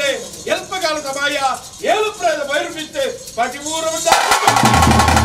ఊర్లే ఎల్పకాల సమాయ ఏలు ప్రేద బైరుపిస్తే 13 మంది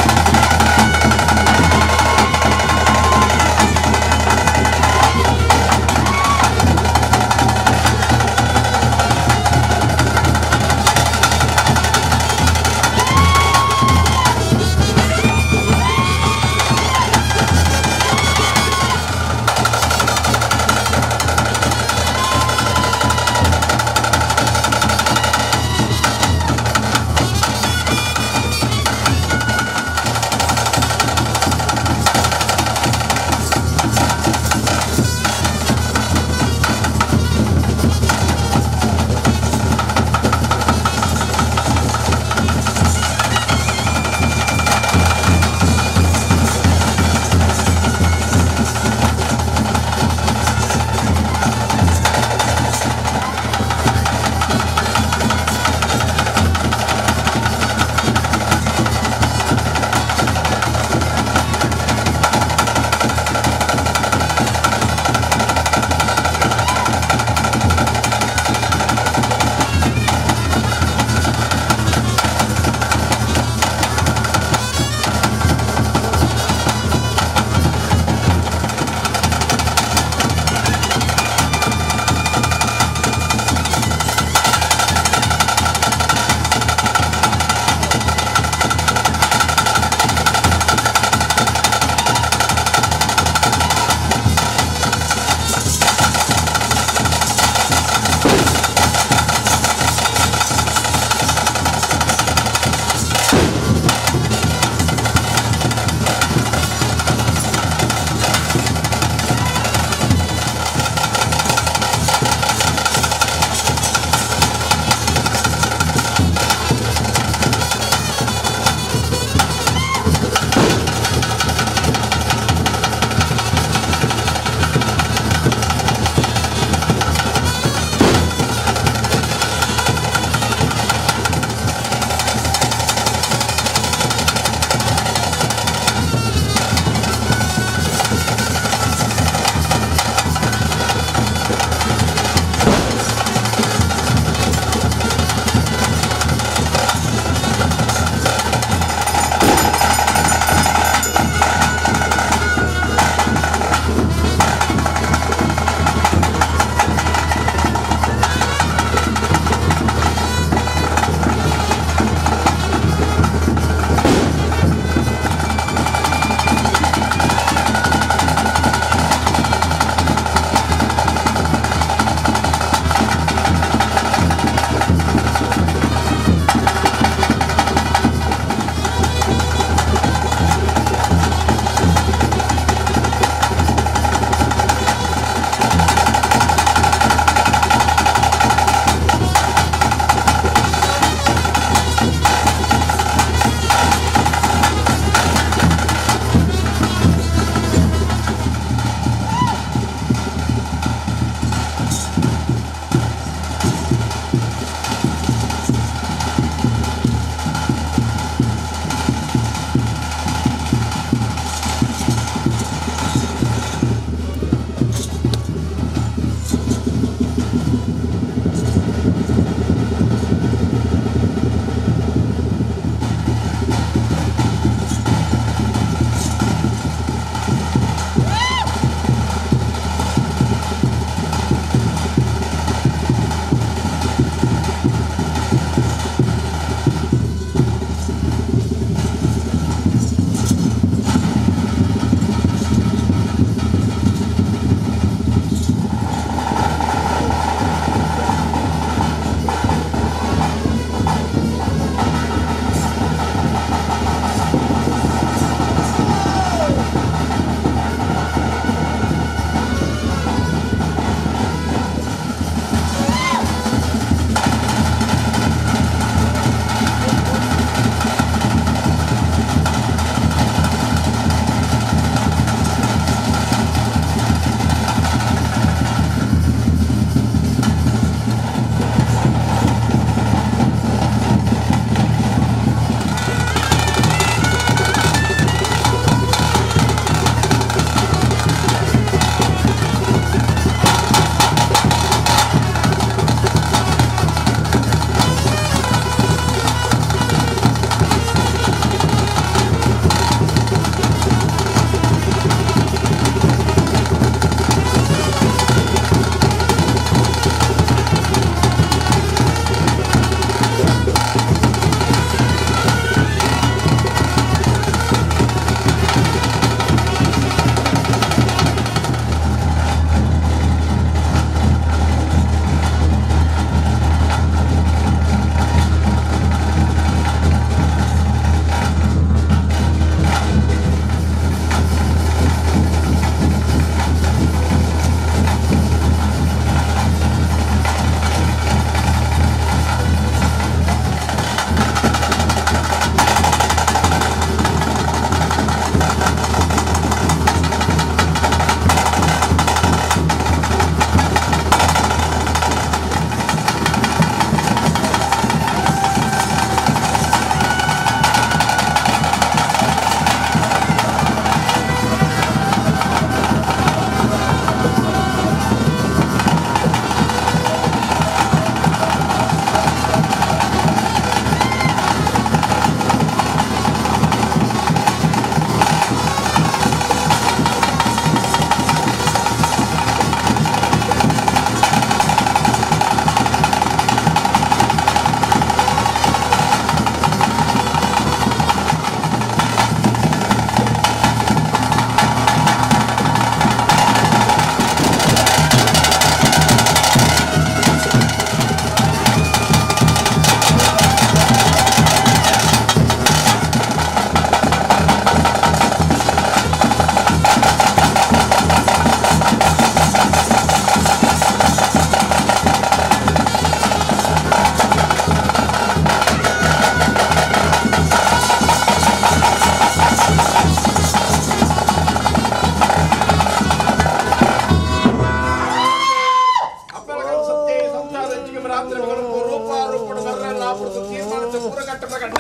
ಪೂರಕಟ್ಟ ಪ್ರಕಟ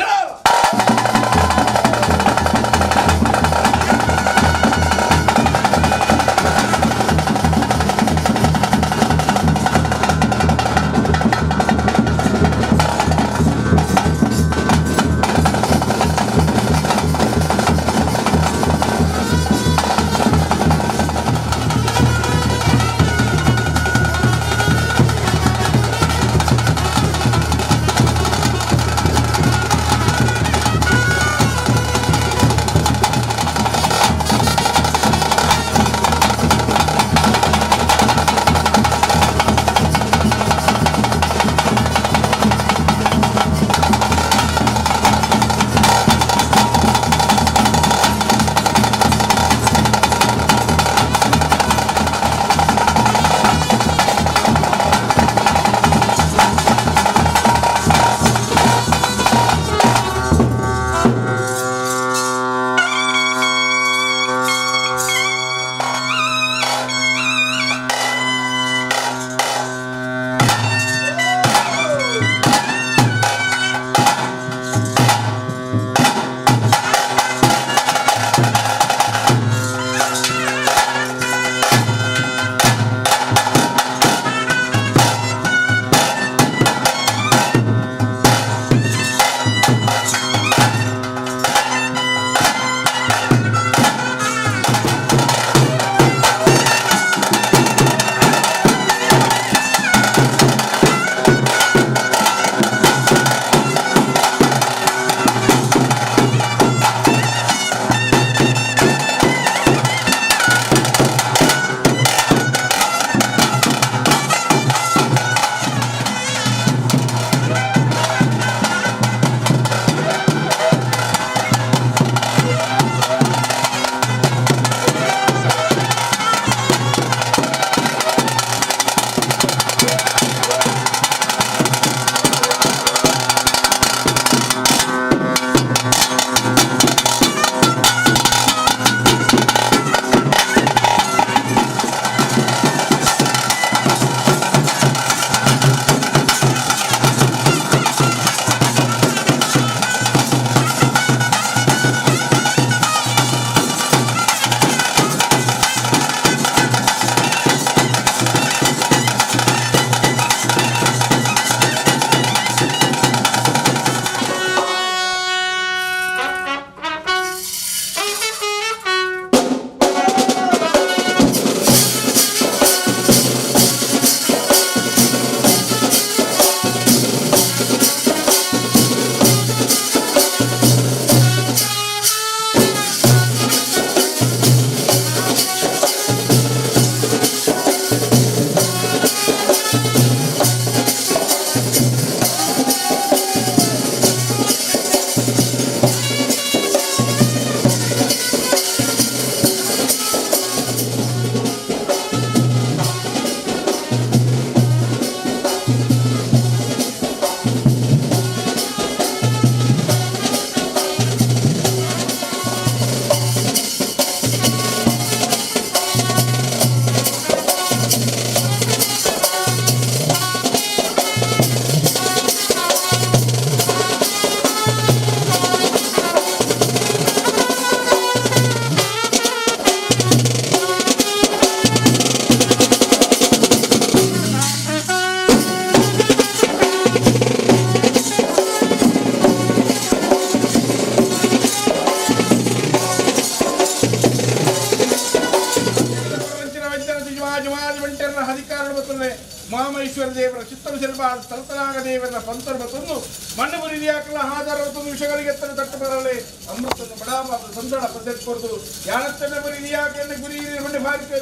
ಮಹಾಮಹೇಶ್ವರ ದೇವರ ಚಿತ್ತಮ ಶಿಲ್ಪಾದ ತಲತನಾಗ ದೇವರ ಪಂತರ್ ಮತ್ತೊಂದು ಮಣ್ಣು ಮುರಿದಿಯಾಕಲ ಹಾಜರ ಒಂದು ವಿಷಯಗಳಿಗೆ ಎತ್ತರ ತಟ್ಟು ಬರಲಿ ಅಮೃತನ ಬಡಾಬಾದ ಸಂದಡ ಪದ್ಧತಿ ಕೊರದು ಯಾನತ್ತನ ಮುರಿದಿಯಾಕೆ ಗುರಿ ಮಂಡಿ ಭಾರಿಕೆ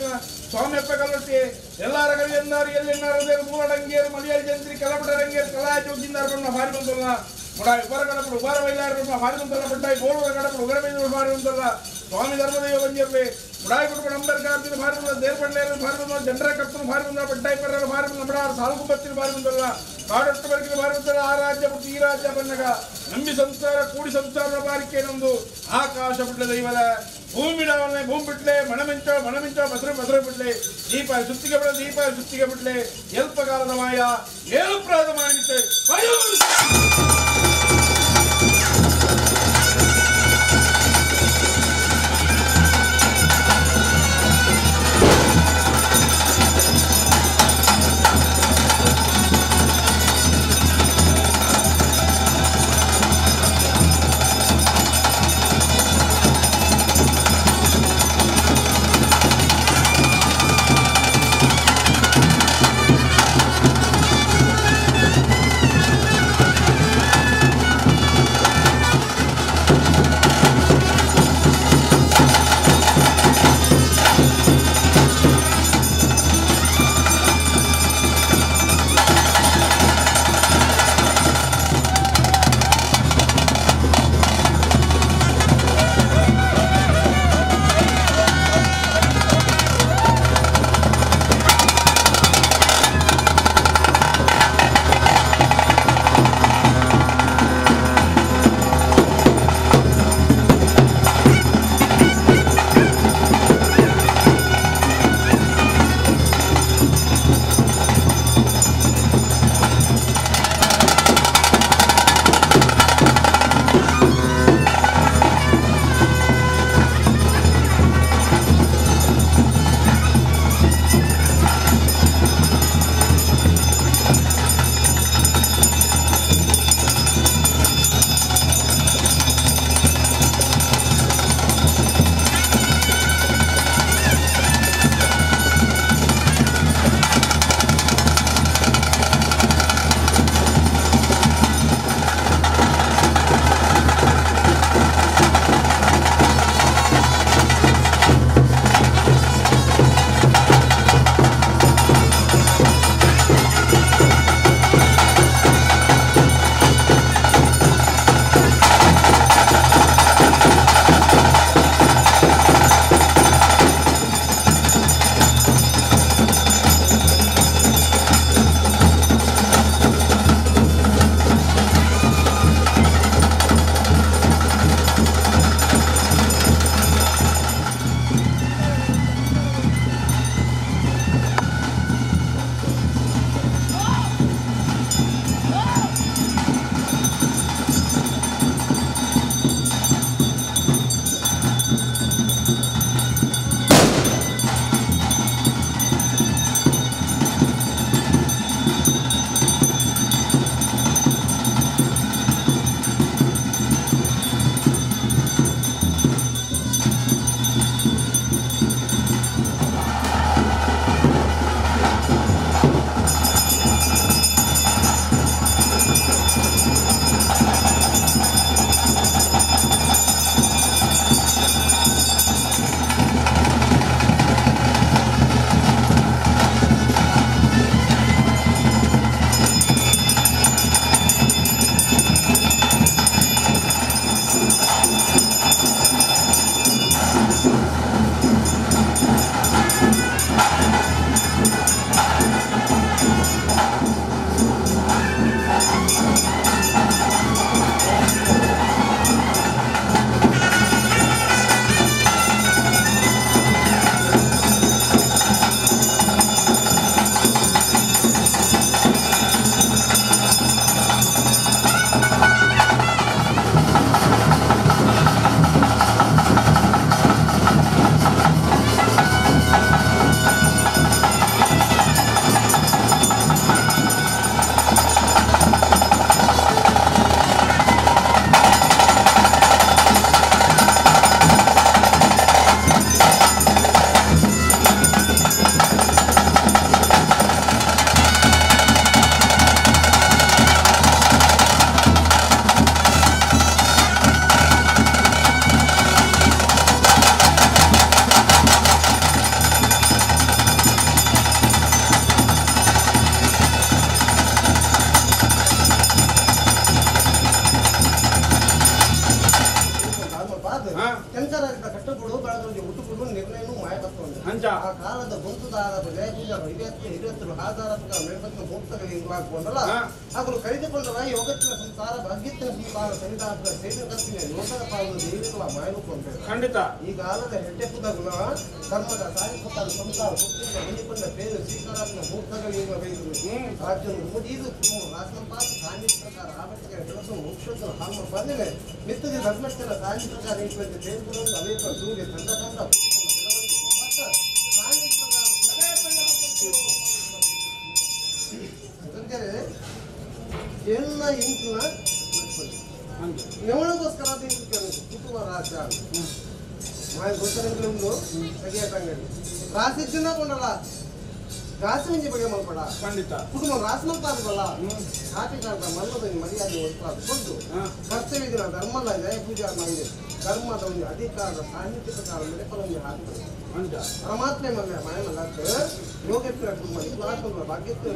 ಸ್ವಾಮ್ಯಪ್ಪ ಕಲ್ಲೊಟ್ಟಿ ಎಲ್ಲಾರ ಕಲಿ ಎಂದಾರು ಎಲ್ಲೆನ್ನಾರು ಮೂಲಡಂಗೇರು ಮಲಿಯಾಳಿ ಜಂತ್ರಿ ಕಲಬಡರಂಗೇರು ಕಲಾ ಜೋಗಿಂದಾರ ಬಣ್ಣ ಭಾರಿ ಬಂದಲ್ಲ ಮುಡಾಯಿ ಉಪರ ಗಡಪಡು ಉಪಾರ ವೈಲಾರ ಭಾರಿ ಬಂದಲ್ಲ ಬಡ್ಡಾಯಿ ಗೋಳುವ ಗಡಪಡು ಉಗರ ಬೈದು ಭಾರಿ ಬಂದಲ್ಲ ಸ್ವಾಮಿ ಧರ್ಮದೇವ ಬಂದಿರಲಿ ಮುಡಾಯಿ ಕೊಟ್ಟು ನಂಬರ್ ಕಾರ್ತಿನ ಭಾರಿ ಬಂದ ದೇವಪಣ್ಣೇರು ಭಾರಿ ಬಂದ ಜನರ ಕರ್ತನು ಭಾರಿ ಬಂದ ಬಡ್ಡಾಯಿ ಪರ್ರ ಭಾರಿ ಬಂದ ನಮ್ಮಡ ಸಾಲುಕು ಬತ್ತಿನ ಭಾರಿ ಬಂದಲ್ಲ ಕಾಡೊಟ್ಟು ಬರಕಿನ ಭಾರಿ ಬಂದಲ್ಲ ಆ ರಾಜ್ಯ ಬಿಟ್ಟು ಈ ರಾಜ್ಯ ಬಂದಾಗ ನಂಬಿ ಸಂಸಾರ ಕೂಡಿ ಸಂಸಾರದ ಬಾರಿಕೆ ನಮ್ದು ಆಕಾಶ ಬಿಟ್ಟ ದೈವದ ಭೂಮಿಡವನ್ನೇ ಭೂಮಿ ಬಿಟ್ಲೆ ಮಣಮಿಂಚೋ ಬಸರು ಬಿಟ್ಲೆ ದೀಪ ಸುತ್ತಿಗೆ ಬಿಟ್ಲೆ ಎಲ್ಪ ಕಾಲದ ಮಾಯ ಏಳು ಪ್ರಾದ ಮಾನಿತೆ ಕಾಲದ ಬಂತುದಾದ ಜಯಪೂಜಾ ಹಿರಿಯತ್ತರು ಆಧಾರಕ ಮೇಲ್ಪಟ್ಟ ಮುಕ್ತಗಳಿಗೆ ಹಾಕೊಂಡಲ್ಲ ಹಾಗೂ ಕಳೆದುಕೊಂಡರ ಯೋಗತ್ತಿನ ಸಂಸಾರ ಭಾಗ್ಯತ್ತಿನ ಸಂಸಾರ ಸರಿದಾದ ಸೇವಿಕತ್ತಿನ ಲೋಕದ ಪಾಲು ದೇವಿಗಳ ಮಾಯನುಕೊಂಡೆ ಖಂಡಿತ ಈ ಕಾಲದ ಹೆಟ್ಟೆ ಪುಟಗಳ ಧರ್ಮದ ಸಾರಿಪುಟ್ಟ ಸಂಸಾರ ಹುಟ್ಟಿನ ಹೊಂದಿಕೊಂಡ ಬೇರೆ ಸ್ವೀಕಾರನ ಮುಕ್ತಗಳಿಗೆ ಬೈದು ರಾಜ್ಯವನ್ನು ಮುಡಿದು ರಾಜನಪಾತ ಸಾನ್ನಿಧ್ಯ ಪ್ರಕಾರ ಆವತ್ತಿನ ಕೆಲಸ ಮೋಕ್ಷದ ಹಾಮ ಬಂದಿವೆ ಮಿತ್ತದ ಧರ್ಮಸ್ಥಳ ಸಾನ್ನಿಧ್ಯ ಪ್ರಕಾರ ಇಪ್ಪತ್ತು ಬೇರ್ಪುರನ್ನು ಅನೇಕ ಸೂರ್ಯ ಚಂದ್ರಕಾಂತ ಎಲ್ಲ ಇಂಚಿನ ఎవరికోస్కర కుటుంబ రాశారు మా గోచరంలో తగియటంగడి రాసిచ్చినా కొండలా రాసి నుంచి ಬಗ್ಗೆ ಮಾಡ್ಬೇಡ ಖಂಡಿತ ಕುಟುಂಬ ರಾಸನಂತಾದ ಬಲ್ಲ ಕಾಟಿಕಾಂತ ಮಲ್ಲದಲ್ಲಿ ಮರ್ಯಾದೆ ಒಳಪಾದ ಕೊಟ್ಟು ಕರ್ತವ್ಯ ದಿನ ಧರ್ಮಲ್ಲ ಜಯ ಪೂಜಾ ಮಾಡಿದೆ ಧರ್ಮದ ಒಂದು ಅಧಿಕಾರದ ಸಾಹಿತ್ಯ ಪ್ರಕಾರ ಮೆಡಕಲೊಂದು ಹಾಕಿದೆ ಪರಮಾತ್ಮೆ ಮಲ್ಲ ಮಾಯ ಮಲ್ಲಕ್ಕೆ ಯೋಗತ್ತಿನ ಕುಟುಂಬ ಇದು ಆತ್ಮಗಳ ಭಾಗ್ಯತ್ವ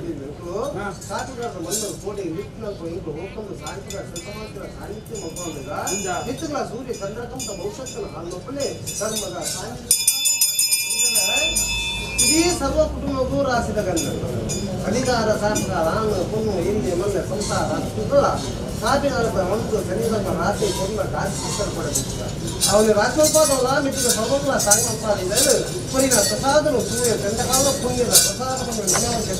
ಕಾಟಿಕಾರದ ಮಲ್ಲರು ಕೋಟೆ ಲಿಟ್ಟಿನಂತ ಇಂಕು ಹೋಗ್ಕೊಂಡು ಸಾಹಿತ್ಯ ಸಮಾಜದ ಸಾಹಿತ್ಯ ಮಕ್ಕಳಿಗ ನಿತ್ಯಗಳ ಸೂರ್ಯ ಚಂದ್ರಕಂತ ಭವಿಷ್ಯತ್ತಿನ ಹಾಲೊಪ್ಪಲೆ ಧರ್ಮದ ಸಾಹಿತ್ಯ ಇಡೀ ಸರ್ವ ಕುಟುಂಬಕ್ಕೂ ರಾಸಿದ ಗಂಧ ಅಧಿಕಾರ ಸಾಕಾರ ಆನು ಪುಣ್ಣು ಹಿಂದೆ ಮೊನ್ನೆ ಸಂಸಾರ ಅಷ್ಟುಗಳ ಕಾಪಿನ ಒಂದು ಶನಿದಂಗ ರಾತ್ರಿ ಕೊನ್ನ ಕಾಸಿ ಪಡೆದಿದ್ದ ಅವನು ರಾಜ್ಯೋತ್ಪಾದವಲ್ಲ ಮಿಟ್ಟಿದ ಸರ್ವಗಳ ಸಾಂಗಂಪಾದ ಪರಿನ ಪ್ರಸಾದನು ಸೂರ್ಯ ಚಂದ್ರಕಾಲ ಪುಣ್ಯದ ಪ್ರಸಾದವನ್ನು ನೆನವಕ್ಕೆ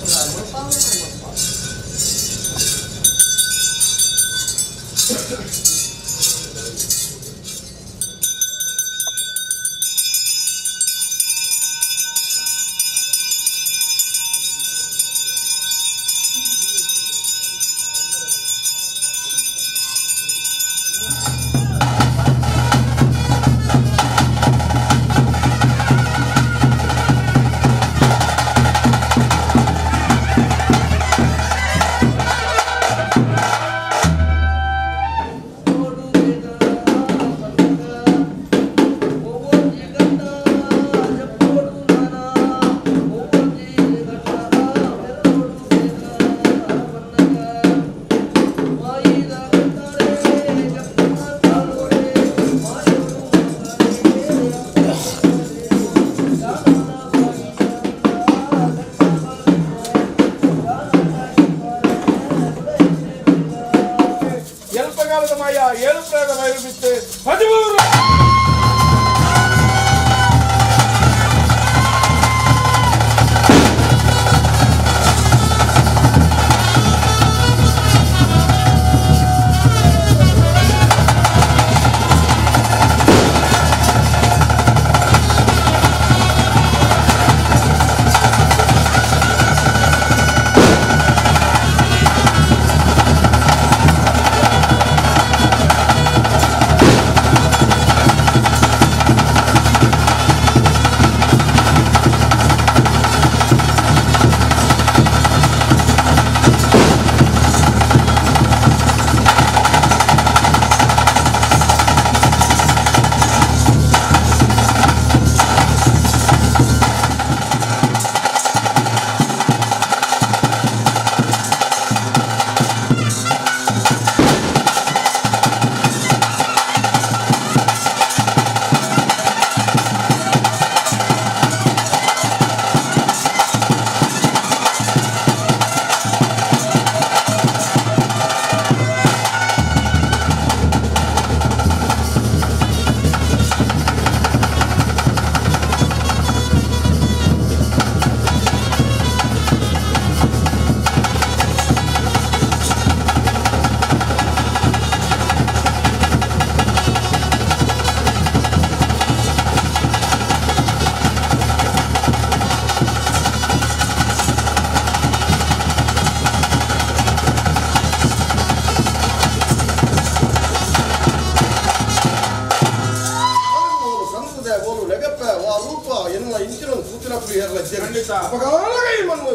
ಏಳು ಪ್ರಾಣ ವೈರುಬಿತ್ತೆ 13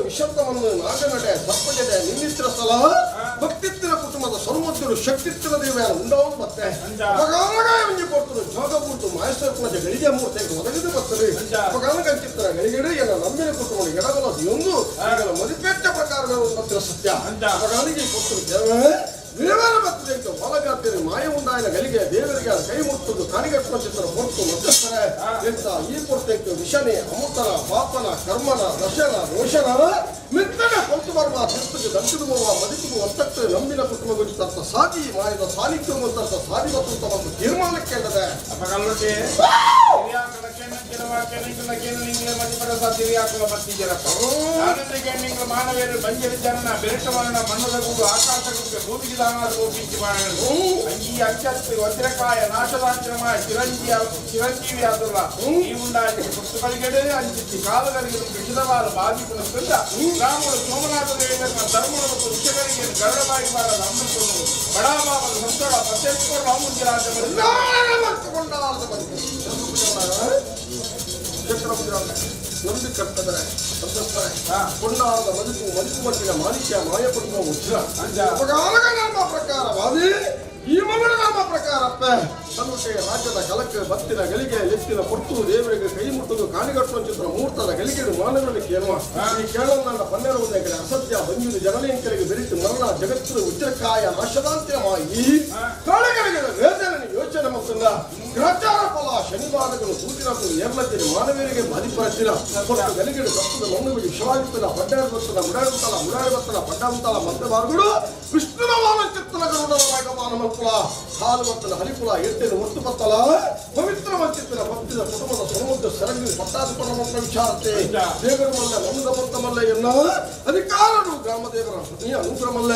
ವಿಶಬ್ದವನ್ನು ನಾಗನಡೆ ದಪ್ಪಜಡೆ ನಿನ್ನಿತ್ರ ಸ್ಥಳ ಭಕ್ತಿತ್ತಿನ ಕುಟುಂಬದ ಸರ್ವಜ್ಞರು ಶಕ್ತಿತ್ತಿನ ದೇವ ಉಂಡವನು ಮತ್ತೆ ಒಂಜಿ ಕೊಡ್ತರು ಜೋಗ ಕೂತು ಮಾಯೇಶ್ವರ ಗಳಿಗೆ ಮೂರ್ತಿ ಒದಗಿದು ಬರ್ತದೆ ಅಪಗಾನಕಂಚಿತ್ತರ ಗಳಿಗೆಡೆ ಎಲ್ಲ ನಂಬಿನ ಕುಟುಂಬ ಎಡಗಲದು ಒಂದು ಮದುಪೆಟ್ಟ ಪ್ರಕಾರದ ಸತ್ಯ ಅಪಗಾನಿಗೆ ಕೊಟ್ಟರು ದೇವ ವಿರವಾರ ಬರ್ತದೆ ಅಂತ ಹೊಲ ಜಾತಿಯ ಮಾಯ ಉಂಟಾಯಿನ ಗಲಿಗೆ ದೇವರಿಗೆ ಕೈ ಮುಟ್ಟುದು ಕಾಣಿಗಟ್ಟುವ ಚಿತ್ರ ಹೊರತು ಮಧ್ಯಸ್ಥರೇ ಎಂತ ಈ ಪುರ್ತಕ್ಕೆ ವಿಷನೆ ಅಮೃತನ ಪಾಪನ ಕರ್ಮನ ದಶನ ರೋಷನ ಮಿತ್ತನ ಕೊಂತು ಬರುವ ತಿರುಪಿಗೆ ದಂತಿದುವ ಮದಿಸುವ ಒತ್ತಟ್ಟು ನಂಬಿನ ಕುಟುಂಬ ಗುರಿತರ್ಥ ಸಾಧಿ ಮಾಯದ ಸಾಲಿಕ್ಯ ಮುಂತರ್ಥ ಸಾಧಿ ಮತ್ತು ಒಂದು ತೀರ್ಮಾನಕ್ಕೆ ಅಲ್ಲದೆ ಮಾನವೇರು ಬಂಜರಿ ಜನನ ಬೆರೆಟವರ್ಣ ಮಣ್ಣದ ಗೂಡು ಆಕಾಶಕ್ಕೆ ಭೂಮಿಗೆ ದಾನದ ಈ ಅಚ್ಚತ್ತು ವಜ್ರಕಾಯ ನಾಶದಾಂತ್ರಮ ಚಿರಂಜೀವಿ ಆದಲ್ಲ ಈ ಉಂಟಾಗಿ ಪುಸ್ತಕಗಳಿಗೆ ಅಂಚಿಸಿ ಕಾಲಗಳಿಗೆ ವಿಷದವಾದ ಬಾಧಿಸಿದ ರಾಮುಡು ಸೋಮನಾಥ ದೇವರನ್ನ ಧರ್ಮದ ಮತ್ತು ಋಷಿಗಳಿಗೆ ಗರಡವಾಗಿ ಬಾರದ ಅಮೃತವನ್ನು ಬಡಾಬಾಬದ ಸಂತೋಳ ಪ್ರತ್ಯೇಕಿಕೊಂಡು ಅಮುಂಜಿ ರಾಜ್ಯವನ್ನು ನಂಬಿ ಕರ್ತದರೆ ಕೊಂಡಾರದ ಮದುಕು ಮಾಣಿಕ್ಯ ಮಾಯ ಕುಟುಂಬ ಉಜ್ರ ನಮ್ಮ ಪ್ರಕಾರವಾದಿ ಈ ಮಗಳ ನಮ್ಮ ಪ್ರಕಾರಪ್ಪ ತನ್ನುಟ್ಟೆ ರಾಜ್ಯದ ಕಲಕ್ಕೆ ಬತ್ತಿನ ಗಲಿಗೆ ಲೆತ್ತಿನ ಕೊಟ್ಟು ದೇವರಿಗೆ ಕೈ ಮುಟ್ಟುದು ಕಾಣಿಗಟ್ಟುವ ಚಿತ್ರ ಮುಹೂರ್ತದ ಗಲಿಗೆ ಮಾನವರಲ್ಲಿ ಕೇಳುವ ಈ ಕೇಳಲು ನನ್ನ ಪನ್ನೆರಡನೇ ಕಡೆ ಅಸತ್ಯ ಬಂಜುದು ಜನನೇಂಕರಿಗೆ ಬೆರಿತು ಮರಣ ಜಗತ್ತು ಉಚ್ಚಕಾಯ ನಾಶದಾಂತ್ಯವಾಗಿ ಕಾಳೆಗಳಿಗೆ ವೇದನೆ ಯೋಚನೆ ಮತ್ತು ಗ್ರಹಚಾರ ಫಲ ಶನಿವಾರಗಳು ಸೂಚಿನದ್ದು ಏರ್ಲತ್ತಿನ ಮಾನವರಿಗೆ ಬಾಧಿಪರಚಿನ ಕೊಟ್ಟು ಗಲಿಗೆಡು ಕಪ್ಪದ ಮಣ್ಣು ವಿಶ್ವಾದಿತ್ತನ ಪಡ್ಡಾಡುತ್ತನ ಮುಡಾಡುತ್ತನ ಪಡ್ಡಾಂತಲ ಮಧ್ಯಮಾರ್ಗಳು ವಿಷ್ಣುನ ಚಿತ್ತನ ಗರುಡನ ರಾಗಮಾನ ಮಕ್ಕಳ ಹಾಲು ಬತ್ತಲ ಹರಿಕುಲ ಎಟ್ಟೆನು ಒತ್ತು ಬತ್ತಲ ಪವಿತ್ರ ವಂಚಿತ್ತಿನ ಭಕ್ತಿದ ಕುಟುಂಬದ ಸಮುದ್ರ ಸರಂಗಿ ಪಟ್ಟಾಧಿಪನ ಮಕ್ಕಳ ವಿಚಾರತೆ ದೇವರ ಮಲ್ಲ ನಮ್ಮದ ಭಕ್ತ ಮಲ್ಲ ಎನ್ನ ಅಧಿಕಾರರು ಗ್ರಾಮ ದೇವರ ಅನುಗ್ರಹ ಮಲ್ಲ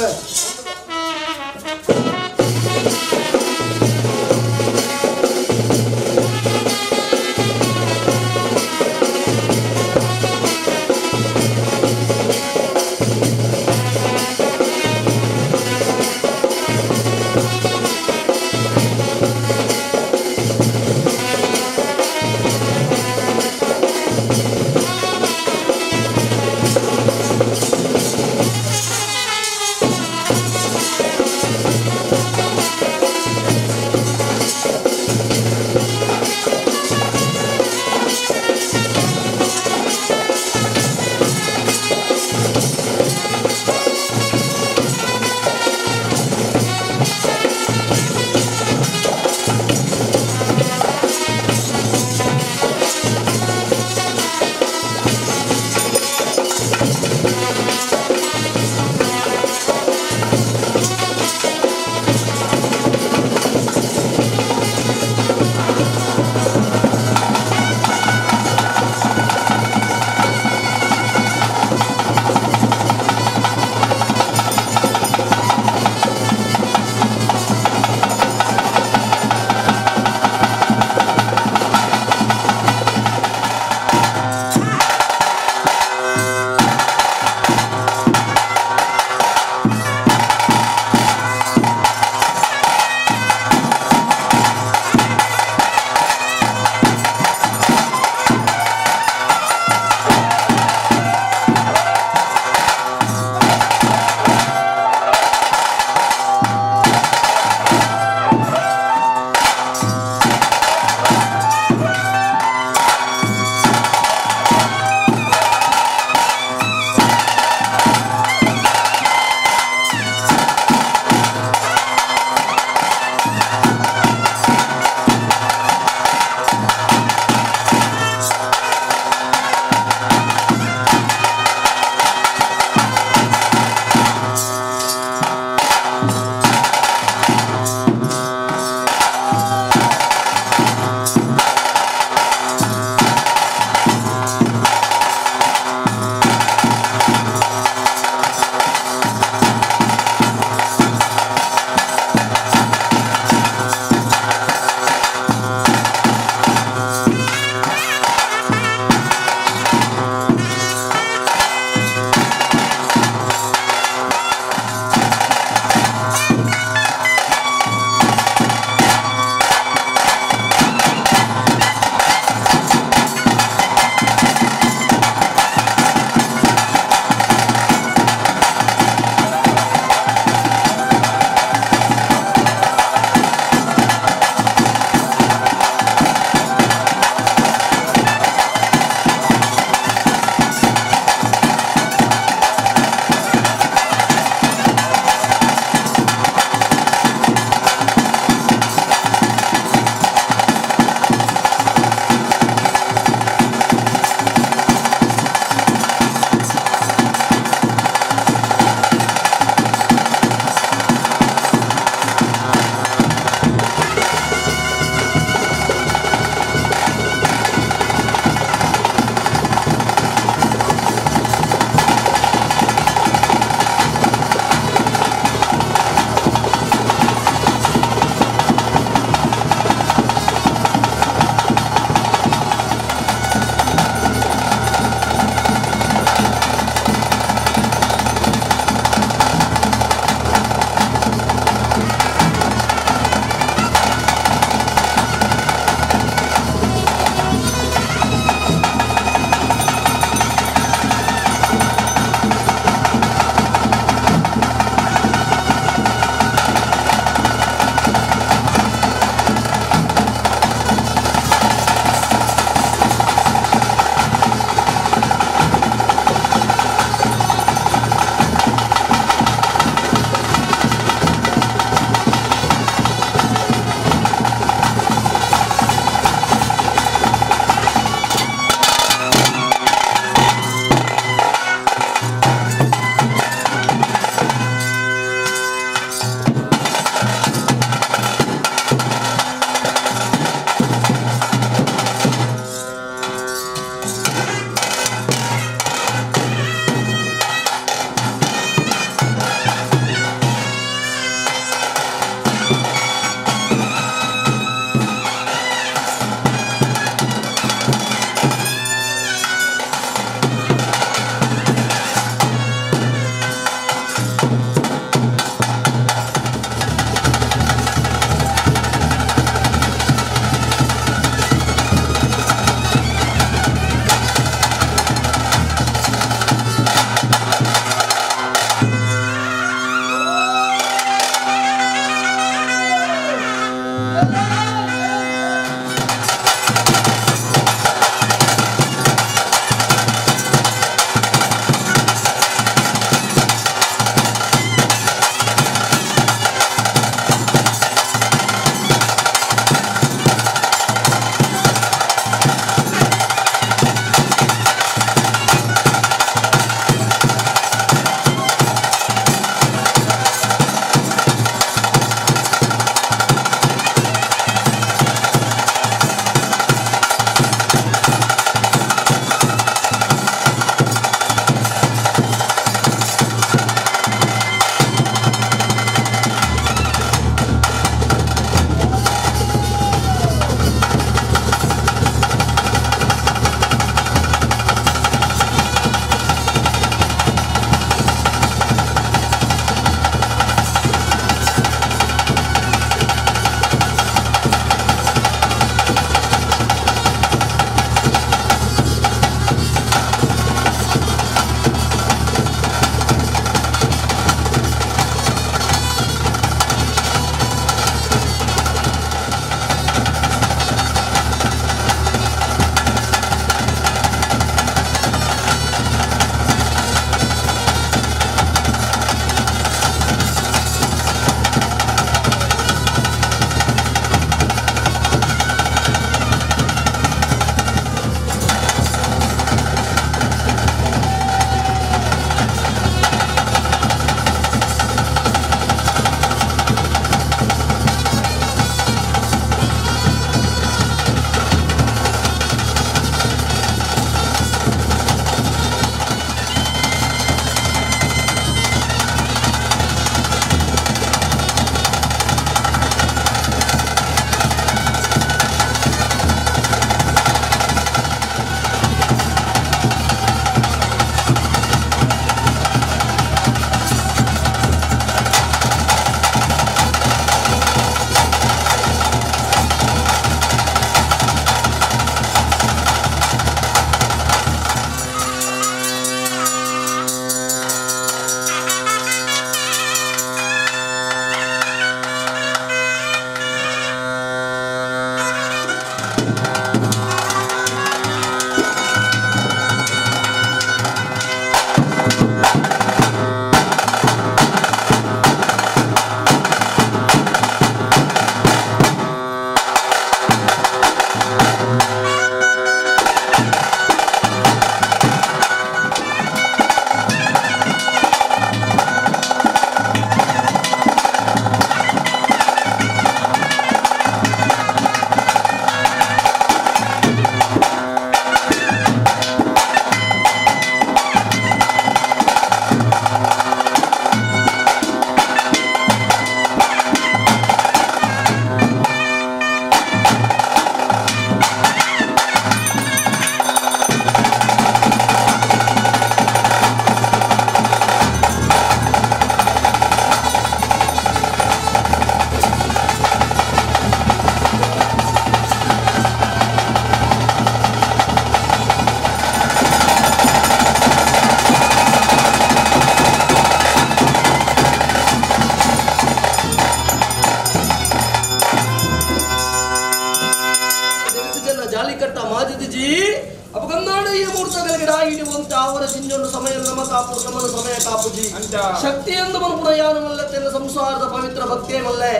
ಶಕ್ತಿ ಎಂದು ಮನುಪುರ ಯಾನಮಲ್ಲತ್ತೆನ್ನ ಸಂಸಾರದ ಪವಿತ್ರ ಭಕ್ತಿಯೇ ಮಲ್ಲೆ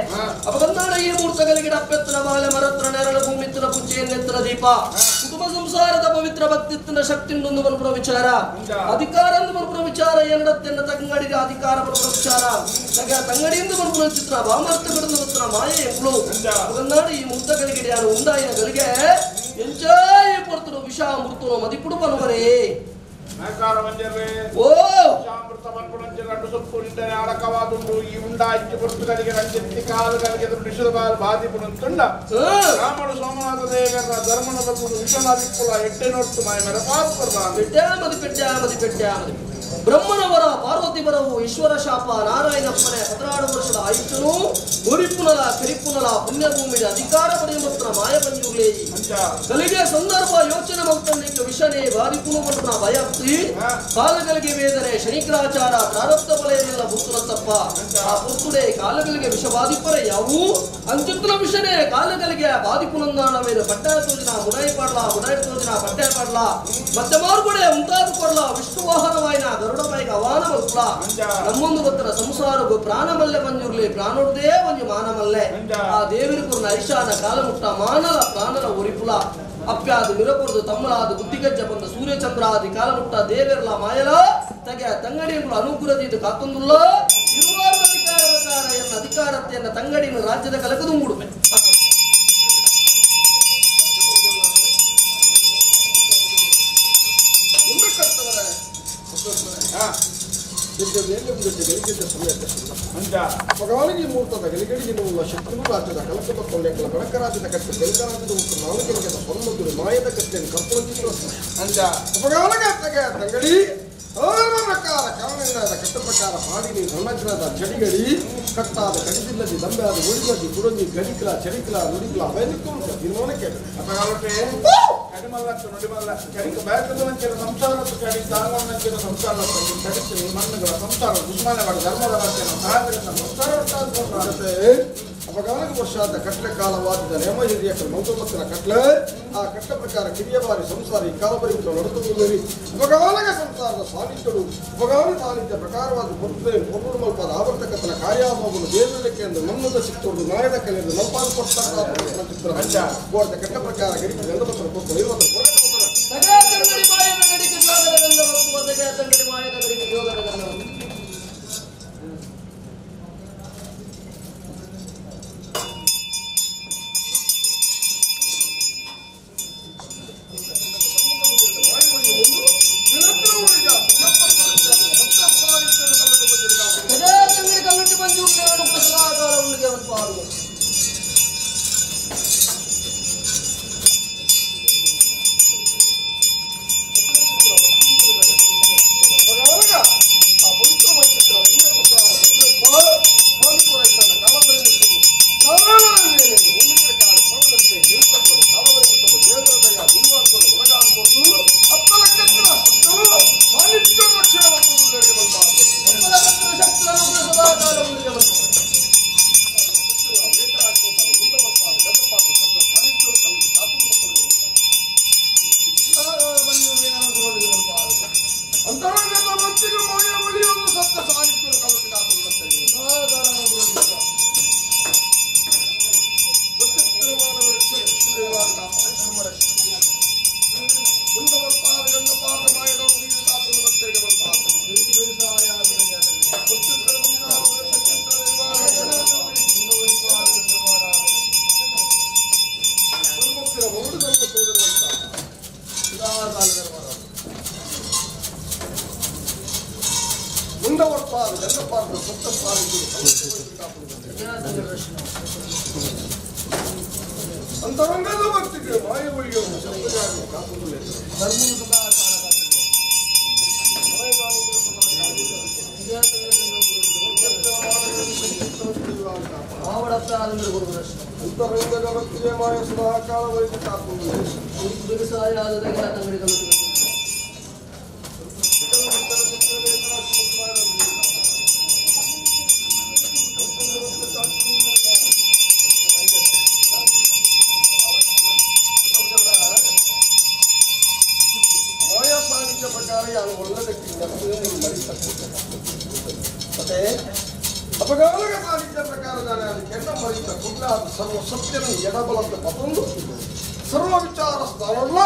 ಅಪಗನ್ನಾಡ ಈ ಮೂರ್ತಗಳಿಗೆ ಅಪ್ಪೆತ್ತನ ಬಾಲೆ ಮರತ್ರ ನೆರಳು ಭೂಮಿತ್ತಿನ ಪೂಜೆಯನ್ನೆತ್ತನ ದೀಪ ಕುಟುಂಬ ಸಂಸಾರದ ಪವಿತ್ರ ಭಕ್ತಿತ್ತಿನ ಶಕ್ತಿಂದೊಂದು ಮನುಪುರ ವಿಚಾರ ಅಧಿಕಾರ ಎಂದು ಮನುಪುರ ವಿಚಾರ ಎರಡತ್ತೆನ್ನ ತಂಗಡಿಗೆ ಅಧಿಕಾರ ಮನುಪುರ ವಿಚಾರ ತಂಗಡಿಯಿಂದ ಮನುಪುರ ಚಿತ್ರ ಬಾಮರ್ಥ ಬಿಡುವ ಮಾಯೆ ಎಂಬಳು ಅಪಗನ್ನಾಡ ಈ ಮೂರ್ತಗಳಿಗೆ ಯಾರು ಉಂಡಾಯಿನ ಗಳಿಗೆ ಎಂಚಾಯಿ ಪೊರ್ತನು ವಿಷ ಮೃತನು ಮದಿಪುಡು ಬನುವರೇ ಓ ಅಡಕವಾದುಂಡು ಈ ಉಂಡಾಯ್ತು ಪುರ್ತಗಳಿಗೆ ರಂಜೆತ್ತಿ ಕಾಲುಗಳಿಗೆ ಬಾಧಿಪುಡುಂಡ ರಾಮನು ಸೋಮನಾಥ ದೇವರ ಧರ್ಮನ ಬಗ್ಗೆ ವಿಶ್ವನಾದಿಕ್ಕುಲ ಎಟ್ಟೆ ನೋಡ್ತು ಮಾಯ ಮೇರೆ ಬ್ರಹ್ಮನವರ ಪಾರ್ವತಿ ಬರವು ಈಶ್ವರ ಶಾಪ ನಾರಾಯಣಪ್ಪನೆ 16 ವರ್ಷದ ಆಯುಷ್ಯನು ಗುರಿಪುನಲ ಕರಿಪುನಲ ಪುಣ್ಯಭೂಮಿಯ ಅಧಿಕಾರ ಪಡೆಯುವ ಮಾಯಪಂಜುರ್ಲೇ ಕಲಿಗೆ ಸಂದರ್ಭ ಯೋಚನೆ ಮೌತನಿಕ ವಿಷನೇ ಬಾರಿಪುನು ಮಟ್ಟ ಭಯಕ್ತಿ ಕಾಲಗಳಿಗೆ ವೇದನೆ ಶನಿಗ್ರಾಚಾರ ಪ್ರಾರಬ್ಧ ಬಲಯನೆಲ್ಲ ಬುತ್ತುಲ ತಪ್ಪ ಆ ಪುರ್ತುಡೆ ಕಾಲಗಳಿಗೆ ವಿಷ ಬಾಧಿಪರೆ ಯಾವು ಅಂಚುತ್ತಲ ವಿಷನೇ ಕಾಲಗಳಿಗೆ ಬಾಧಿಪುನಂದಾಣ ಮೇಲೆ ಪಟ್ಟಾಯ ತೋಜನ ಮುಡಾಯಿ ತೋಜನ ಪಟ್ಟಾಯ ಪಾಡ್ಲ ಮತ್ತೆ ಮಾರ್ಗುಡೆ ಉಂಟಾದು ಕೊಡ್ಲ ವಿಷ್ಣು ವಾಹನವಾಯಿನ ಗರುಡ ಬೈಗ ಅವಾನ ಮಲ್ಪುಲ ನಮ್ಮೊಂದು ಗೊತ್ತರ ಸಂಸಾರಗೂ ಪ್ರಾಣಮಲ್ಲೆ ಮಂಜುರ್ಲಿ ಪ್ರಾಣೋಡ್ದೇ ಒಂಜು ಮಾನಮಲ್ಲೆ ಆ ದೇವಿರ ಕುರ್ನ ಐಶಾನ ಕಾಲ ಮುಟ್ಟ ಮಾನಲ ಪ್ರಾಣಲ ಒರಿಪುಲ ಅಪ್ಯಾದು ಮಿರಪುರದು ತಮ್ಮಲಾದ ಬುದ್ಧಿಗಜ್ಜ ಬಂದ ಸೂರ್ಯಚಂದ್ರಾದಿ ಕಾಲ ಮುಟ್ಟ ದೇವೇರ್ಲ ಮಾಯಲ ತಗೆ ತಂಗಡಿಗಳು ಅನುಗ್ರಹದಿಂದ ಕಾತೊಂದುಲ್ಲ ಇರುವಾರ ಅಧಿಕಾರ ಎನ್ನ ಅಧಿಕಾರತೆಯನ್ನ ತಂಗಡಿನ ರಾಜ್ಯದ ಕಲಕದು ಮೂಡುವೆ ಮಗನಿಗೆ ಮೂರ್ತದ ಗಳಿಗಳಿಗೆ ನೀವು ಶತ್ರು ರಾಜ್ಯದ ಕಲಕದ ಕೊಂಡೆಗಳ ಕಡಕ ರಾಜ್ಯದ ಕಟ್ಟೆ ಬೆಳಗಾರಾಜ್ಯದ ಉಂಟು ನಾಲ್ಕರಿಗೆ ಹೊರಮದ್ದರು ಮಾಯದ ಕಟ್ಟೆಯನ್ನು ಕರ್ಕೊಂಡು ಉಪಗಾಲಗಾತಗೆ ತಂಗಡಿ ಪ್ರಕಾರ ಕಾರಣದ ಕಟ್ಟ ಪ್ರಕಾರ ಪಾಡಿನಿ ರಣಗ್ರದ ಚಡಿಗಡಿ ಕಟ್ಟಾದ ಕಡಿದಿಲ್ಲದಿ ದಂಬೆಯಾದ ಒಡಿಗದಿ ಕುಡಂಜಿ ಗಡಿಕಲ ಚಡಿಕಲ ನುಡಿಕಲ ಬಯಲಿಕ್ಕೂ ತೀರ್ಮಾನಕ್ಕೆ ಕಡಿಮಲ್ಲತ್ತು ನುಡಿಮಲ್ಲ ಕಡಿಕ ಬ್ಯಾಕದಂಚಿನ ಸಂಸಾರದ ಕಡಿ ತಾಂಗೊಂಡಂಚಿನ ಸಂಸಾರದ ಕಡಿಸಿ ಮಣ್ಣುಗಳ ಸಂಸಾರ ದುಷ್ಮಾನಗಳ ಧರ್ಮದ ರಚನೆ ಸಹಜರಿಂದ ಸಂಸಾರ ಅಪಗಾಲಕ ವರ್ಷಾದ ಕಟ್ಲೆ ಕಾಲವಾದ ನೇಮ ಹಿರಿಯ ಮೌತಮತ್ತಿನ ಕಟ್ಲೆ ಆ ಕಟ್ಟ ಪ್ರಕಾರ ಕಿರಿಯ ಬಾರಿ ಸಂಸಾರ ಈ ಕಾಲಬರಿಮಿತ ನಡೆದುಕೊಳ್ಳಿ ಅಪಗಾಲಕ ಸಂಸಾರದ ಸಾನ್ನಿಧ್ಯರು ಅಪಗಾಲ ಸಾನ್ನಿಧ್ಯ ಪ್ರಕಾರವಾದ ಪೊರ್ಣು ಮಲ್ಪಾದ ಆವರ್ತಕತನ ಕಾರ್ಯಾಮವನ್ನು ದೇವರಕ್ಕೆ ಎಂದು ನಮ್ಮದ ಸಿಕ್ತೋದು ನಾಯದ ಕಲೆಯನ್ನು ನಲ್ಪಾದ ಕೊಟ್ಟ ಗೋರ್ದ ಕಟ್ಟ ಪ್ರಕಾರ ಗಡಿಗೆ ಗಂಧಪತ್ರ ಕೊಟ್ಟು 50 ಅಂತರಂಗದ ಭಕ್ತಿಗೆ ಮಾಯಗಳಿಗೆ ಅಂತರಂಗದ ಭಕ್ತಿಗೆ ಮಾಯ ಸದಾ ಕಾಲ ವೈದ್ಯ ಕಾಪುದು ಮಾಯಾ ಸಾಹಿತ್ಯ ಪ್ರಕಾರ ಯಾರು ಒಳ್ಳೆದಕ್ಕೆ ಮತ್ತೆ ಅಪಗಾಲಕ ಸಾಹಿತ್ಯ ಪ್ರಕಾರದಾನೆ ಅದು ಕೆಂಡ ಮರಿತ ಕುಡ್ಲಾದ ಸರ್ವ ಸತ್ಯನ ಎಡಬಲದ ಮತ್ತೊಂದು ಸರ್ವ ವಿಚಾರ ಸ್ಥಾನಲ್ಲ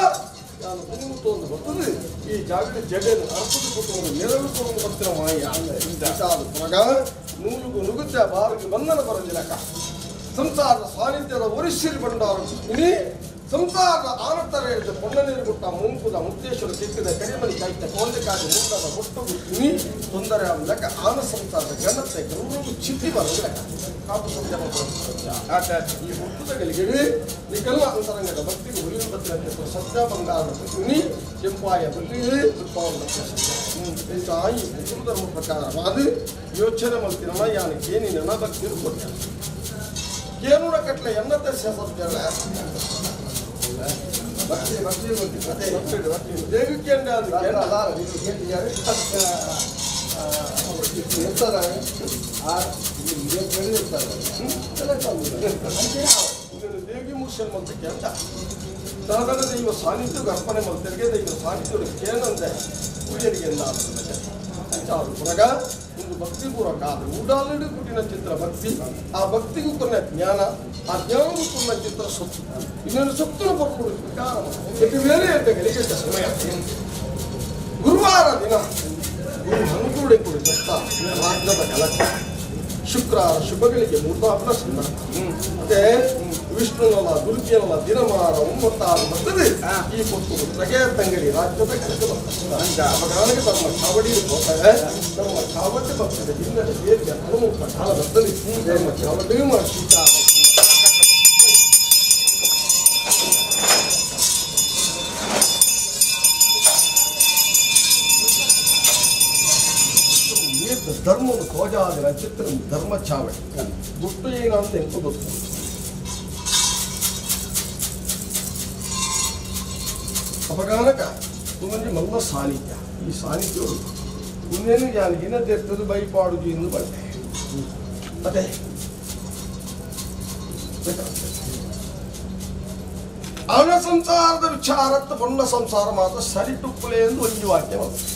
ನಾನು ಒಂದು ಬರ್ತದೆ ಈ ಜಾಗದ ಜಗನ್ ಅರ್ಥದ ಕೊಟ್ಟು ನೆರಳು ಕೊಡುವುದು ಬರ್ತಿರ ಮಾಯ ಇಂತಾದ ಮಗ ನೂಲುಗು ನುಗುತ್ತ ಬಾರಿಗೆ ಬಂಧನ ಬರಲಿಲ್ಲಕ ಸಂಸಾರದ ಸಾನ್ನಿಧ್ಯದ ಒರಿಸಿರಿ ಬಂಡಾರ ಇನಿ ಸಂಸಾರದ ಆನಂತರ ಹೇಳಿದ ಪೊಣ್ಣ ನೀರು ಕೊಟ್ಟ ಮುಂಕುದ ಮುಕ್ತೇಶ್ವರ ಸಿಕ್ಕಿದ ಕರಿಮನಿ ಕಾಯ್ತ ಕೊಂಡಕ್ಕಾಗಿ ಮುಂದಾದ ಕೊಟ್ಟು ಇನಿ ತೊಂದರೆ ಲೆಕ್ಕ ಆನ ಸಂಸಾರದ ಗಣತೆ ಗೌರವ ಚಿತ್ತಿ ಬರೋದು ಲೆಕ್ಕ ಕಾಪು ಸಂಜಮ ಈ ಹುಟ್ಟುದಗಳಿಗೆ ನಿಕಲ್ಲ ಅಂತರಂಗದ ಭಕ್ತಿಗೆ ಹುಲಿ ಬದ್ಧತೆ ಸತ್ಯ ಬಂಗಾರದ ಇನಿ ಕೆಂಪಾಯ ಬಲ್ಲಿ ತಾಯಿ ಹಿಂದೂ ಧರ್ಮ ಪ್ರಕಾರವಾದ ಯೋಚನೆ ಮಾಡ್ತೀನಮ್ಮ ಯಾನಕ್ಕೆ ನೀನ ಭಕ್ತಿ ಕೊಟ್ಟ ಏನೂರ ಕಟ್ಲೆ ಎನ್ನತೆ ಸೇರ್ಸಲ್ಲ ದೇವಿ ಮುರ್ಷನ್ ಮಂತಕ್ಕೆ ಅಂತ ತನದ ದೈವ ಸಾನ್ನಿಧ್ಯ ಅರ್ಪಣೆ ಮಂತರಿಗೆ ದೈವ ಸಾನ್ನಿಧ್ಯ ಏನಂದ್ರೆ ಹುಳಿಯರಿಗೆ ಪುನಗ ಒಂದು ಭಕ್ತಿಪೂರ್ವಕ ಆದ್ರೆ ಊಡಾಲಡಿ ಕುಟಿನ ಚಿತ್ರ ಭಕ್ತಿ ಆ ಭಕ್ತಿಗೂ ಕೊನ್ನ ಜ್ಞಾನ ಆ ಜ್ಞಾನಗೂ ಕೊನ್ನ ಚಿತ್ರ ಸೊತ್ತು ಇನ್ನೊಂದು ಸೊತ್ತನ್ನು ಬರ್ಕೊಡು ಬೇರೆ ಗಳಿಗೆ ಸಮಯ ಗುರುವಾರ ದಿನ ಗುರು ಹನುಕೂಡೆ ಕೊಡಿ ದತ್ತ ರಾಜ್ಯದ ಕಲಕ ಶುಕ್ರವಾರ ಶುಭಗಳಿಗೆ ಮೂರ್ಧಾಪನ ಸಂದರ್ಭ ಮತ್ತೆ ವಿಷ್ಣುನಲ್ಲ ದುರ್ಗಿಯಲ್ಲ ದಿನಮಾನ 96 ಬರ್ತದೆ ಈ ಪುಸ್ತಕ ತಗೆ ತಂಗಡಿ ರಾಜ್ಯದ ಕೆಲಸ ತಮ್ಮ ಚಾವಡಿ ಹೋಗ್ತಾರೆ ನಮ್ಮ ಚಾವಟಿ ಬರ್ತದೆ ಹಿಂದೆ ಬೇರೆ ಹನುಮಂತ ಕಾಲ ಬರ್ತದೆ ನಮ್ಮ ಚಾವಟಿ ಮಾಡಿ ಧರ್ಮವನ್ನು ಕೋಜಾದಿರ ಚಿತ್ರ ಧರ್ಮ ಚಾವಡಿ ಗುಟ್ಟು ಏನಂತ ಎಂತ ಗೊತ್ತು ಅಪಗಾನಕ ತುಂಬಂದಿ ಮಲ್ಲ ಸಾನ್ನಿಧ್ಯ ಈ ಸಾನ್ನಿಧ್ಯವು ಇನ್ನೇನು ಯಾನಿಗಿನದ್ದು ಇರ್ತದೆ ಬೈಪಾಡುದು ಎಂದು ಬಂದೆ ಮತ್ತೆ ಅವನ ಸಂಸಾರದ ವಿಚಾರತ್ತ ಬಣ್ಣ ಸಂಸಾರ ಮಾತ್ರ ಸರಿ ಟುಪ್ಪಲೆ ಎಂದು ಒಂದು ವಾಕ್ಯ ಬಂತು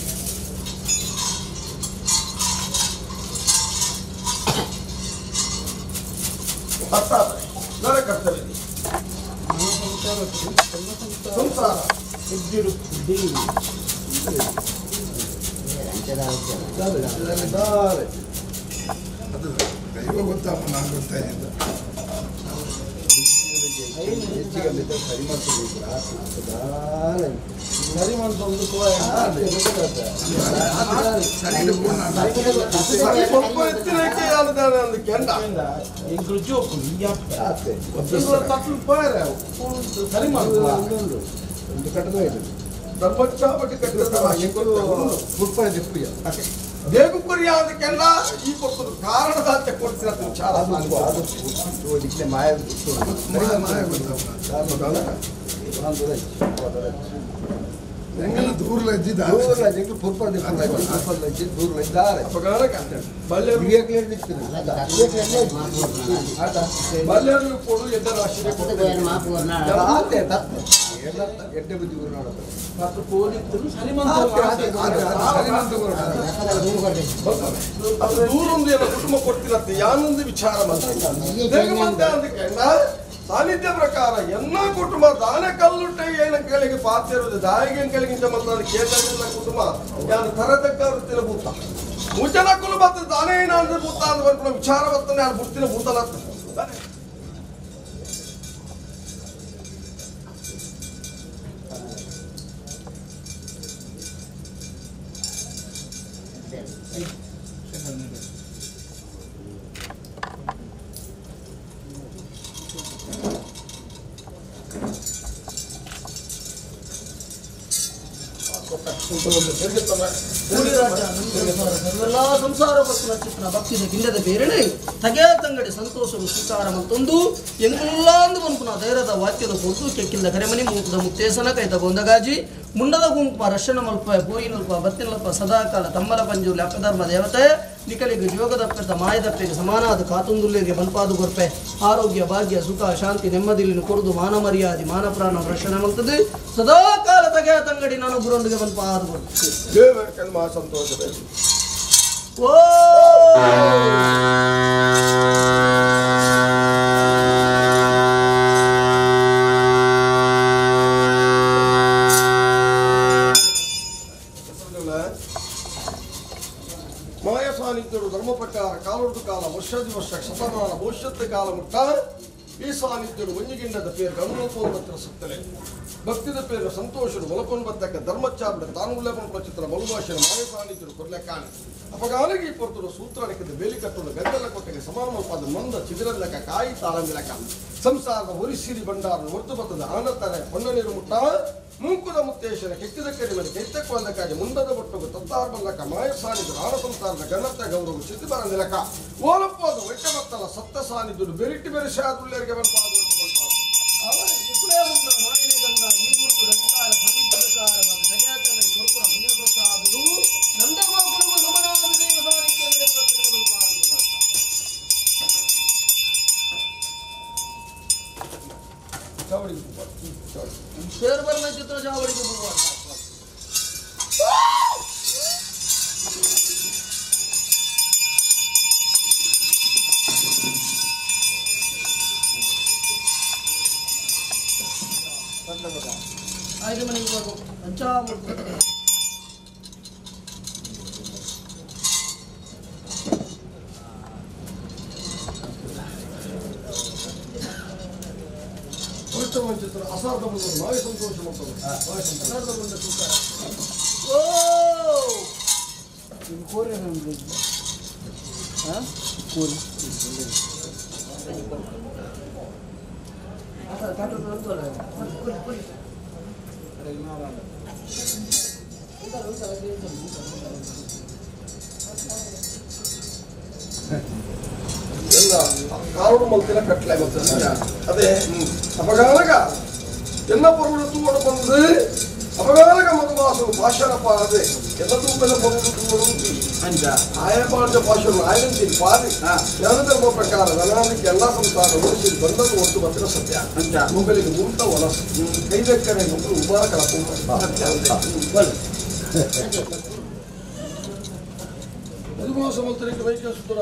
ಕರ್ತವ್ಯ ಸಂಸಾರ ದೈವ ಗೊತ್ತಪ್ಪ ನಾನು ಗೊತ್ತಾಗಿದ್ದ ದೇಗು ಕುರಿಯಾದಕ್ಕೆಲ್ಲ ಈ ಕೊಡ್ತದೆ ಕಾರಣದಾಂತ ಕೊಡ್ತಿರ ವಿಚಾರ ದೂರ ಬಲ್ಯರು ಕೊಡು ಎಡ್ಡ ರಾಶಿ ಎಡ್ಡೆ ಬುದ್ಧಿ ದೂರೊಂದು ಎಲ್ಲ ಕುಟುಂಬ ಕೊಡ್ತಿರತ್ತೆ ಯಾನೊಂದು ವಿಚಾರ ಅದಕ್ಕೆ ಸಾನ್ನಿಧ್ಯ ಪ್ರಕಾರ ಎಲ್ಲ ಕುಟುಂಬ ದಾನ ಕಲ್ಲುಟ್ಟೆ ಏನ ಕೆಳಗೆ ಪಾತ್ರ ಇರುವುದು ದಾಯಿಗೆ ಕೆಳಗಿಂತ ಮಾತ್ರ ಕೇಂದ್ರ ಕುಟುಂಬ ಯಾರು ತರತಕ್ಕ ವೃತ್ತಿನ ಭೂತ ಮುಜನ ಕುಲು ಬರ್ತದೆ ದಾನ ಏನಾದ್ರೆ ಭೂತ ಅಂತ ಬರ್ಕೊಂಡು ವಿಚಾರ ಬರ್ತದೆ ಯಾರು ಬುತ್ತಿನ ಭೂತನ ಸಂಸಾರ ಚಿತ್ರ ಭಕ್ತಿದ ಗಿಲ್ಲದ ಬೇರೆನೆ ತಗೆ ತಂಗಡಿ ಸಂತೋಷವು ಸ್ವೀಕಾರ ಮತ್ತೊಂದು ಎಂಗುಲ್ಲ ಅಂದು ಬಂಪುನ ಧೈರ್ಯದ ವಾಕ್ಯದ ಕೊಟ್ಟು ಕೆಕ್ಕಿಂದ ಕರೆಮನಿ ಮೂಕದ ಮುಕ್ತೇಸನ ಕೈತ ಗೊಂದಗಾಜಿ ಮುಂಡದ ಗುಂಪ ರಕ್ಷಣ ಮಲ್ಪ ಬೋಯಿನಲ್ಪ ಬತ್ತಿನಲ್ಪ ಸದಾಕಾಲ ತಮ್ಮಲ ಪಂಜುಲಿ ಅಪಧರ್ಮ ದೇವತೆ ನಿಕಲಿಗೆ ಯೋಗದಪ್ಪೆತ ಮಾಯದಪ್ಪೆಗೆ ಸಮಾನಾದ ಕಾತುಂದುಲ್ಲಿಗೆ ಬಲ್ಪಾದು ಗೊರ್ಪೆ ಆರೋಗ್ಯ ಭಾಗ್ಯ ಸುಖ ಶಾಂತಿ ನೆಮ್ಮದಿಲಿನ ಕೊಡುದು ಮಾನ ಮರ್ಯಾದೆ ಮಾನ ಪ್ರಾಣ ರಕ್ಷಣೆ ಮಾಡ್ತದೆ ಸದಾಕಾಲ ತಗೆ ತಂಗಡಿ ನಾನು ಗುರೊಂದಿಗೆ ಬಲ್ಪಾದು ಗೊರ್ಪೆ ಸಂತೋಷ ಓ ಧರ್ಮ ಪ್ರಕಾರ ಕಾಲುರ್ದು ಕಾಲ ವರ್ಷಾದಿ ವರ್ಷ ಶತಮಾನ ಭವಿಷ್ಯತ್ತು ಕಾಲ ಮುಟ್ಟ ಈ ಸಾನ್ನಿಧ್ಯರು ಒಂಜಿಗಿಂಡದ ಪೇರು ಗಮನೋಪೋದು ಬತ್ತಿನ ಸುತ್ತಲೇ ಭಕ್ತಿದ ಪೇರು ಸಂತೋಷರು ಒಲಕೊಂಡು ಬತ್ತಕ್ಕ ಧರ್ಮಚ್ಚಾಬಿಡ ತಾನುಲ್ಲೇಪನ ಪ್ರಚಿತ್ರ ಮಲುಭಾಷೆಯ ಮಾಯ ಸಾನ್ನಿಧ್ಯರು ಕೊರ್ಲೆಕ್ಕಾನೆ ಅಪಗಾಲಿಗೆ ಪೊರ್ತರು ಸೂತ್ರಾಣಿಕದ ಬೇಲಿ ಕಟ್ಟಲು ಗದ್ದಲ ಕೊಟ್ಟೆಗೆ ಸಮಾನ ಮಲ್ಪಾದ ಮಂದ ಚಿದಿರಲ್ಲಕ ಕಾಯಿ ತಾಳಂಗಿಲಕ ಸಂಸಾರದ ಹೊರಿಸಿರಿ ಬಂಡಾರ ಹೊರತು ಬತ್ತದ ಆನತರ ಹೊನ್ನ ನೀರು ಮುಟ್ಟ ಮೂಕುದ ಮುತ್ತೇಶನ ಕೆತ್ತಿದ ಕಡಿಮೆ ಕೆತ್ತಕ್ಕೊಂದಕ್ಕಾಗಿ ಮುಂದದ ಒಟ್ಟುಗು ತತ್ತಾರ ಬಲ್ಲಕ ಮಾಯ ಸಾನಿದ್ರು ಆನ ಸಂಸಾರದ ಘನತೆ ಗೌರವ ಚಿತಿ ಬರಂದಿಲಕ ಓಲಪ್ಪದು ಒಟ್ಟೆ ಬತ್ತಲ ಸತ್ತ ಸಾನಿದ್ರು ಬೆರಿಟ್ಟು ಬೆರೆಸಿ ಆದುಳ್ಳರಿಗೆ ಬಲ್ಪಾದ ಮಾಯನೆ ಗಂಗಾ ಈ ಮುಟ್ಟು ಅಧಿಕಾರ ಸಾನ್ನಿಧ್ಯ ಪ್ರಕಾರವಾದ ಜಗತ್ತಲ್ಲಿ ಕೊರಪುರ ಪುಣ್ಯ ಪ್ರಸಾದರು ನಂದಗೋಕುಲವು ಸಮನಾದ ದೇವ ಸಾನ್ನಿಧ್ಯ ನಡೆಯುವತ್ತನೇ ಬಲ್ಪಾದ ಶೇರ್ ಬರ್ನ ಚಿತ್ರ ಜಾವಳಿಗೆ ಭಗವಾನ್ ಐದು ಮನೆಗೆ ಬರುವ ಪಂಚಾಮೃತ ಚಿತ್ರ ಅಸಾಧ ಮಾಯ ಸಂತೋಷ ಮಾಡ್ತಾರೆ ಓ ಕೋರಿ ಕೋರಿ ಎಲ್ಲ ಕಾರು ಮಲ್ತಿನ ಕಟ್ಲೆ ಮತ್ತೆ ಅದೇ ಅಪಗಾಲಗ ಎಲ್ಲ ಪರ್ವತ ತೂಡು ಬಂದು ಅಪಗಾಲಗ ಮಧುಮಾಸು ಭಾಷಣಪ್ಪ ಅದೇ ಎಲ್ಲ ತೂಕದ ಪರ್ವತ ತೂಡು ಆಯ ಪಾಠ ಭಾಷಣ ಆಯ್ದಂತೀನಿ ಪಾದಿ ಜ್ಞಾನಧರ್ಮ ಪ್ರಕಾರ ನನಗೆ ಎಲ್ಲ ಸಂಸಾರ ಉಳಿಸಿ ಬಂದದ್ದು ಒಟ್ಟು ಬತ್ತಿನ ಸತ್ಯ ಮೊಬೈಲಿಗೆ ಮುಂತ ಹೊಲಸು ಕೈದಕ್ಕರೆ ಮಕ್ಕಳು ಉಪಾರ ಮಧುಮಾಸ ಮಲ್ತನಿಗೆ ವೈದ್ಯ ಸುಂದರ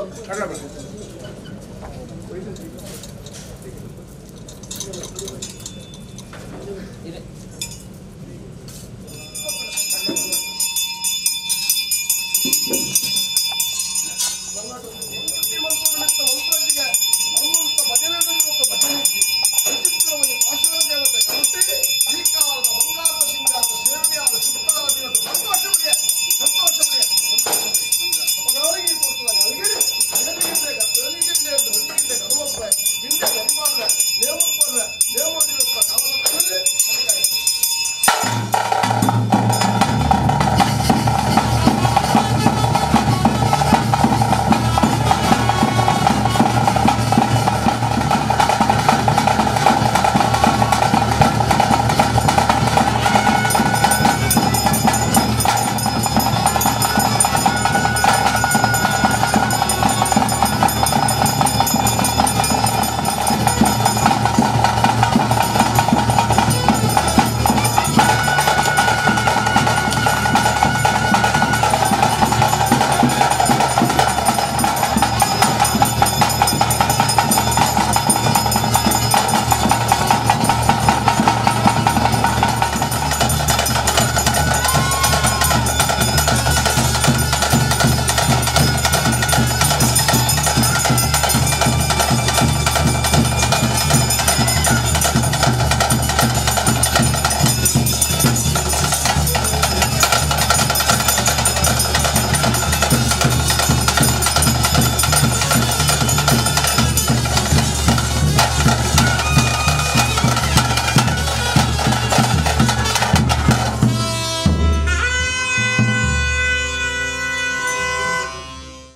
ಇದೆ